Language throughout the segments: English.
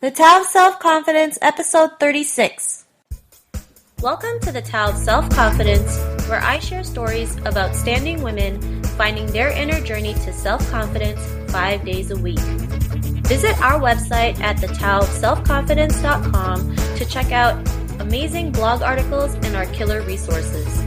The Tao of Self-Confidence, Episode 36. Welcome to the Tao of Self-Confidence, where I share stories of outstanding women finding their inner journey to self-confidence 5 days a week. Visit our website at thetaoofselfconfidence.com to check out amazing blog articles and our killer resources.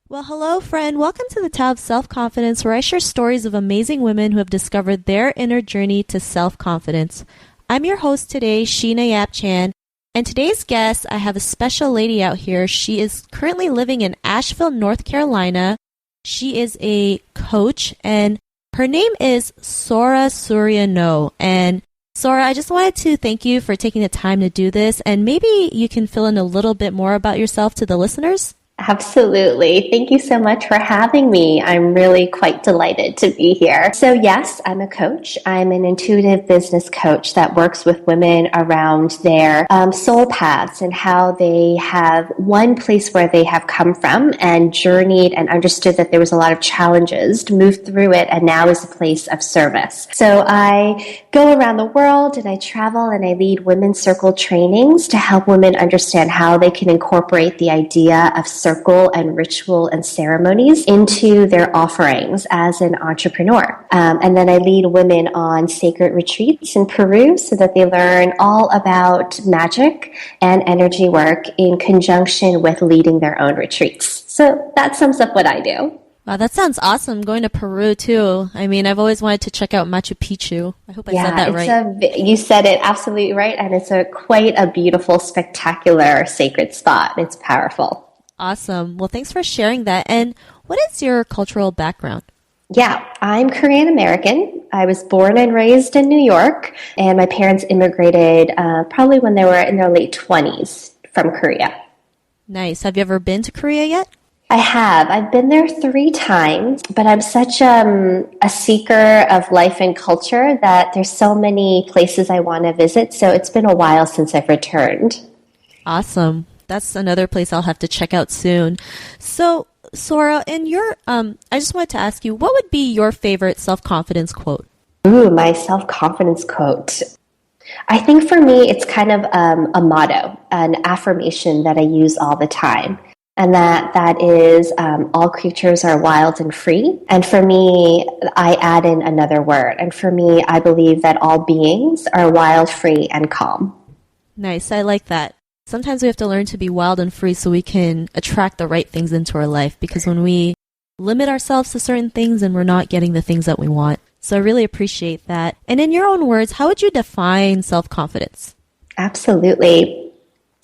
Well, hello, friend. Welcome to the Tao of Self-Confidence, where I share stories of amazing women who have discovered their inner journey to self-confidence. I'm your host today, Sheena Yap Chan, and today's guest, I have a special lady out here. She is currently living in Asheville, North Carolina. She is a coach, and her name is Sora Surya No. And Sora, I just wanted to thank you for taking the time to do this, and maybe you can fill in a little bit more about yourself to the listeners. Absolutely. Thank you so much for having me. I'm really quite delighted to be here. So yes, I'm a coach. I'm an intuitive business coach that works with women around their soul paths and how they have one place where they have come from and journeyed and understood that there was a lot of challenges, moved through it, and now is a place of service. So I go around the world and I travel and I lead women's circle trainings to help women understand how they can incorporate the idea of circle and ritual and ceremonies into their offerings as an entrepreneur. And then I lead women on sacred retreats in Peru so that they learn all about magic and energy work in conjunction with leading their own retreats. So that sums up what I do. Wow, that sounds awesome. Going to Peru too. I mean, I've always wanted to check out Machu Picchu. I hope I said that right. You said it absolutely right. And it's quite a beautiful, spectacular, sacred spot. It's powerful. Awesome. Well, thanks for sharing that. And what is your cultural background? Yeah, I'm Korean American. I was born and raised in New York, and my parents immigrated probably when they were in their late 20s from Korea. Nice. Have you ever been to Korea yet? I have. I've been there 3 times, but I'm such a seeker of life and culture that there's so many places I want to visit, so it's been a while since I've returned. Awesome. That's another place I'll have to check out soon. So, Sora, in your, I just wanted to ask you, what would be your favorite self-confidence quote? Ooh, my self-confidence quote. I think for me, it's kind of a motto, an affirmation that I use all the time. And that is, all creatures are wild and free. And for me, I add in another word. And for me, I believe that all beings are wild, free, and calm. Nice. I like that. Sometimes we have to learn to be wild and free so we can attract the right things into our life, because when we limit ourselves to certain things, then we're not getting the things that we want. So I really appreciate that. And in your own words, how would you define self-confidence? Absolutely.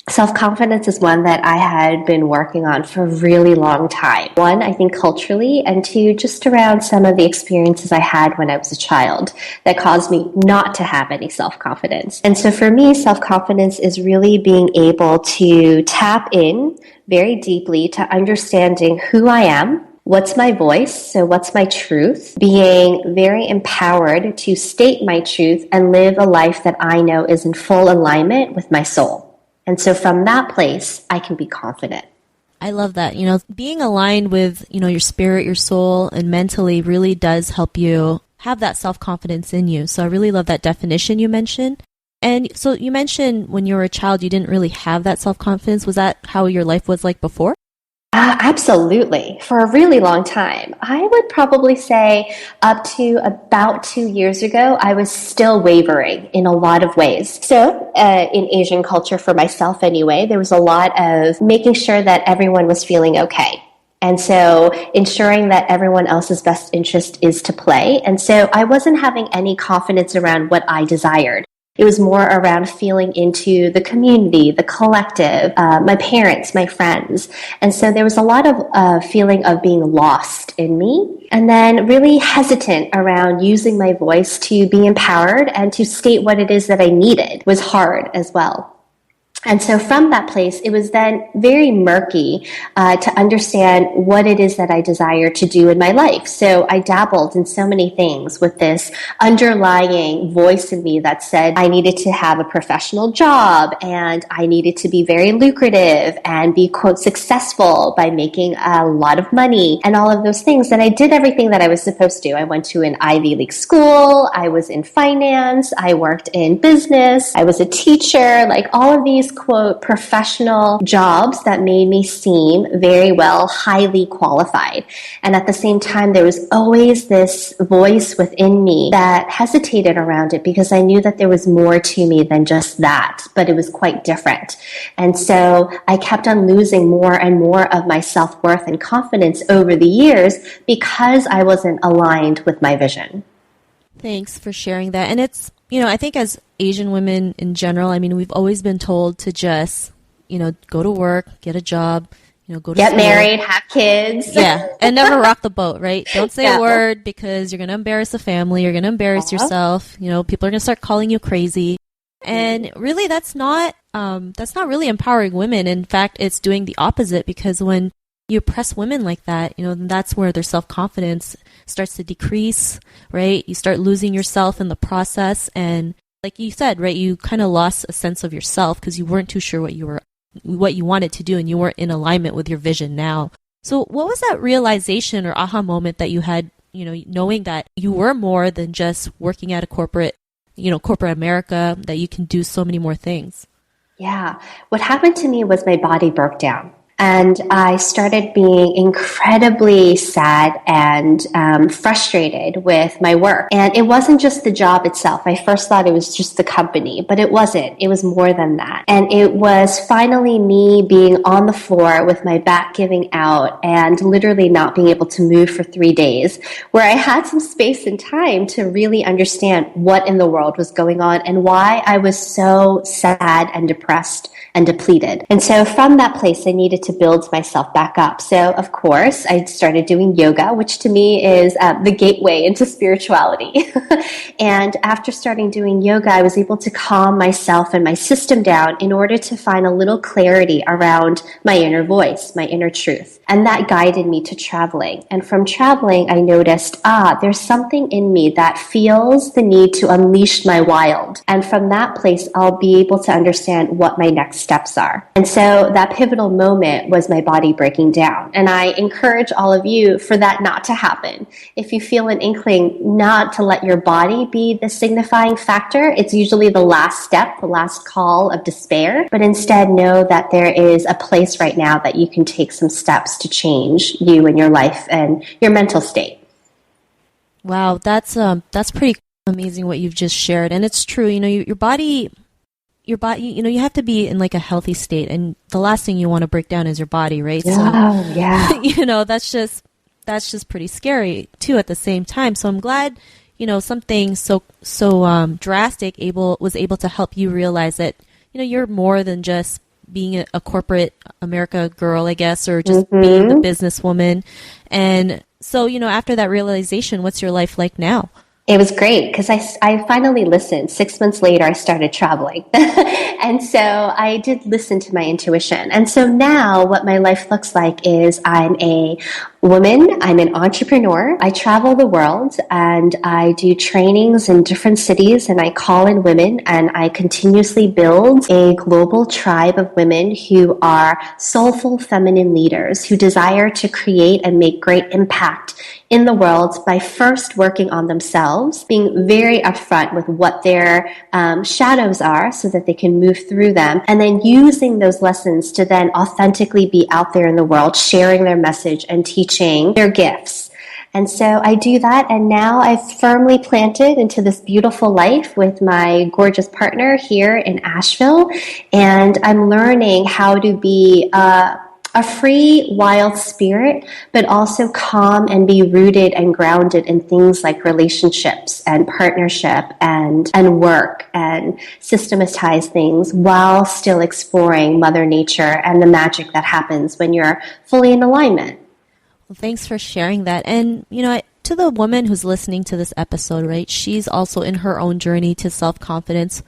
Self-confidence is one that I had been working on for a really long time. 1, I think culturally, and 2, just around some of the experiences I had when I was a child that caused me not to have any self-confidence. And so for me, self-confidence is really being able to tap in very deeply to understanding who I am, what's my voice, so what's my truth, being very empowered to state my truth and live a life that I know is in full alignment with my soul. And so from that place, I can be confident. I love that. Being aligned with, your spirit, your soul, and mentally really does help you have that self-confidence in you. So I really love that definition you mentioned. And so you mentioned when you were a child, you didn't really have that self-confidence. Was that how your life was like before? Absolutely. For a really long time. I would probably say up to about 2 years ago, I was still wavering in a lot of ways. So in Asian culture, for myself anyway, there was a lot of making sure that everyone was feeling okay. And so ensuring that everyone else's best interest is to play. And so I wasn't having any confidence around what I desired. It was more around feeling into the community, the collective, my parents, my friends. And so there was a lot of feeling of being lost in me, and then really hesitant around using my voice to be empowered and to state what it is that I needed was hard as well. And so from that place, it was then very murky to understand what it is that I desire to do in my life. So I dabbled in so many things with this underlying voice in me that said I needed to have a professional job and I needed to be very lucrative and be, quote, successful by making a lot of money and all of those things. And I did everything that I was supposed to. I went to an Ivy League school. I was in finance. I worked in business. I was a teacher, like all of these, quote, professional jobs that made me seem very well, highly qualified. And at the same time, there was always this voice within me that hesitated around it because I knew that there was more to me than just that, but it was quite different. And so I kept on losing more and more of my self-worth and confidence over the years because I wasn't aligned with my vision. Thanks for sharing that. And it's, I think as Asian women in general, I mean, we've always been told to just, go to work, get a job, go to get school. married, have kids. Yeah. And never rock the boat, right? Don't say a word because you're going to embarrass the family. You're going to embarrass yourself. People are going to start calling you crazy. And really, that's not really empowering women. In fact, it's doing the opposite because when you oppress women like that, then that's where their self-confidence starts to decrease, right? You start losing yourself in the process. And like you said, right, you kind of lost a sense of yourself because you weren't too sure what you wanted to do and you weren't in alignment with your vision now. So what was that realization or aha moment that you had, knowing that you were more than just working at a corporate America, that you can do so many more things? Yeah. What happened to me was my body broke down. And I started being incredibly sad and frustrated with my work. And it wasn't just the job itself. I first thought it was just the company, but it wasn't. It was more than that. And it was finally me being on the floor with my back giving out and literally not being able to move for 3 days, where I had some space and time to really understand what in the world was going on and why I was so sad and depressed and depleted. And so from that place, I needed to build myself back up. So of course, I started doing yoga, which to me is the gateway into spirituality. And after starting doing yoga, I was able to calm myself and my system down in order to find a little clarity around my inner voice, my inner truth. And that guided me to traveling. And from traveling, I noticed, there's something in me that feels the need to unleash my wild. And from that place, I'll be able to understand what my next steps are. And so that pivotal moment was my body breaking down. And I encourage all of you for that not to happen. If you feel an inkling not to let your body be the signifying factor, it's usually the last step, the last call of despair. But instead know that there is a place right now that you can take some steps to change you and your life and your mental state. Wow, that's pretty amazing what you've just shared. And it's true, your body, you have to be in like a healthy state, and the last thing you want to break down is your body, right? Oh, yeah. That's just pretty scary too at the same time. So I'm glad, something so drastic was able to help you realize that, you're more than just being a corporate America girl, I guess, or just being the businesswoman. And so, after that realization, what's your life like now? It was great because I finally listened. 6 months later, I started traveling. And so I did listen to my intuition. And so now what my life looks like is I'm a woman, I'm an entrepreneur. I travel the world and I do trainings in different cities and I call in women and I continuously build a global tribe of women who are soulful feminine leaders who desire to create and make great impact in the world by first working on themselves, being very upfront with what their shadows are so that they can move through them, and then using those lessons to then authentically be out there in the world, sharing their message and teaching their gifts. And so I do that, and now I've firmly planted into this beautiful life with my gorgeous partner here in Asheville, and I'm learning how to be a free, wild spirit, but also calm and be rooted and grounded in things like relationships and partnership and work and systematize things while still exploring Mother Nature and the magic that happens when you're fully in alignment. Well, thanks for sharing that. And, to the woman who's listening to this episode, right, she's also in her own journey to self-confidence.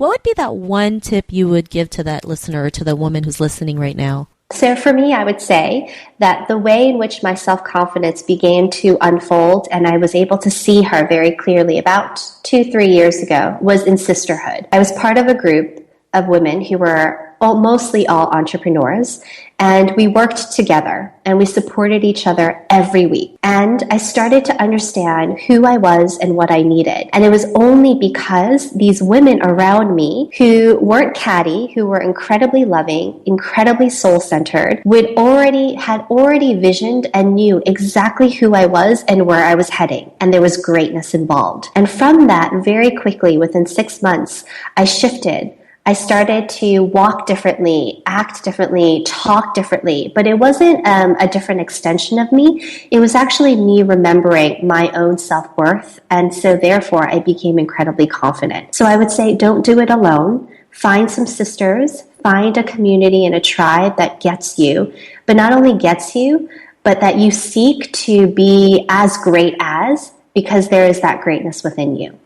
what would be that one tip you would give to that listener or to the woman who's listening right now? So for me, I would say that the way in which my self-confidence began to unfold and I was able to see her very clearly about 2-3 years ago was in sisterhood. I was part of a group of women who were mostly all entrepreneurs, and we worked together and we supported each other every week. And I started to understand who I was and what I needed. And it was only because these women around me who weren't catty, who were incredibly loving, incredibly soul-centered, had already visioned and knew exactly who I was and where I was heading. And there was greatness involved. And from that, very quickly, within 6 months, I shifted. I started to walk differently, act differently, talk differently, but it wasn't a different extension of me. It was actually me remembering my own self-worth. And so therefore, I became incredibly confident. So I would say, don't do it alone. Find some sisters, find a community and a tribe that gets you, but not only gets you, but that you seek to be as great as, because there is that greatness within you.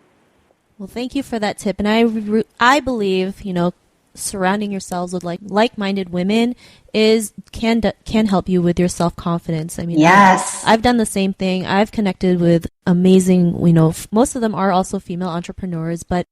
Well, thank you for that tip. And I believe, surrounding yourselves with like-minded women can help you with your self-confidence. I mean, yes, I've done the same thing. I've connected with amazing, most of them are also female entrepreneurs, but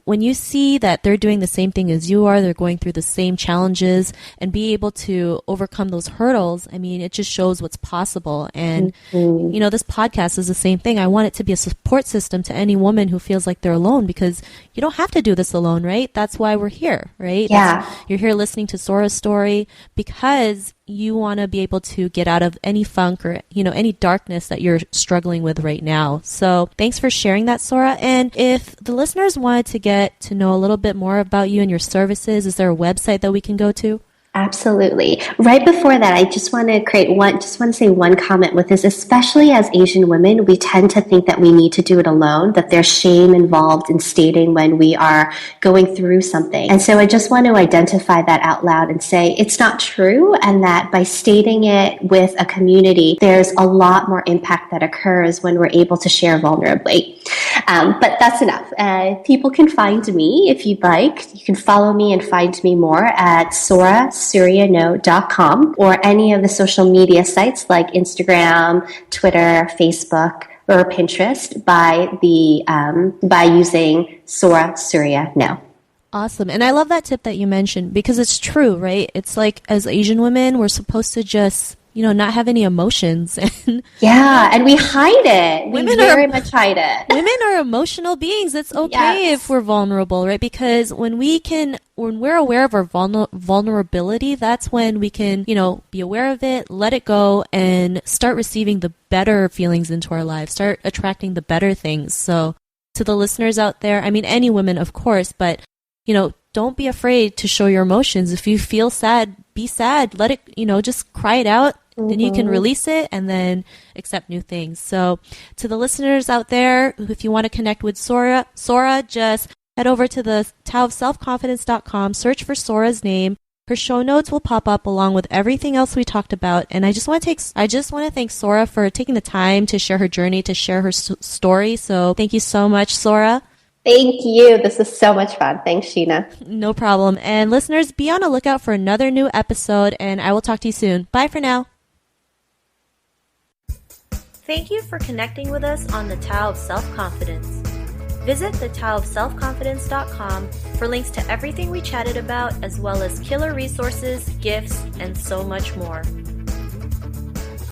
when you see that they're doing the same thing as you are, they're going through the same challenges and be able to overcome those hurdles, I mean, it just shows what's possible. And, this podcast is the same thing. I want it to be a support system to any woman who feels like they're alone, because you don't have to do this alone, right? That's why we're here, right? Yeah. You're here listening to Sora's story because you want to be able to get out of any funk or, any darkness that you're struggling with right now. So thanks for sharing that, Sora. And if the listeners wanted to get to know a little bit more about you and your services, is there a website that we can go to? Absolutely. Right before that, I just want to say one comment with this, especially as Asian women, we tend to think that we need to do it alone, that there's shame involved in stating when we are going through something. And so I just want to identify that out loud and say it's not true, and that by stating it with a community, there's a lot more impact that occurs when we're able to share vulnerably. But that's enough. People can find me if you'd like. You can follow me and find me more at SoraSuryano.com or any of the social media sites like Instagram, Twitter, Facebook, or Pinterest by using Sora Surya No. Awesome. And I love that tip that you mentioned, because it's true, right? It's like, as Asian women, we're supposed to just not have any emotions. Yeah, and we hide it. We very much hide it. Women are emotional beings. It's okay if we're vulnerable, right? Because when we're aware of our vulnerability, that's when we can, be aware of it, let it go, and start receiving the better feelings into our lives, start attracting the better things. So to the listeners out there, I mean, any women, of course, but, don't be afraid to show your emotions. If you feel sad, be sad. Let it, just cry it out. Then you can release it and then accept new things. So to the listeners out there, if you want to connect with Sora, just head over to the taoofselfconfidence.com, search for Sora's name. Her show notes will pop up along with everything else we talked about. And I just want to thank Sora for taking the time to share her journey, to share her story. So thank you so much, Sora. Thank you. This is so much fun. Thanks, Sheena. No problem. And listeners, be on the lookout for another new episode, and I will talk to you soon. Bye for now. Thank you for connecting with us on the Tao of Self-Confidence. Visit thetaoofselfconfidence.com for links to everything we chatted about, as well as killer resources, gifts, and so much more.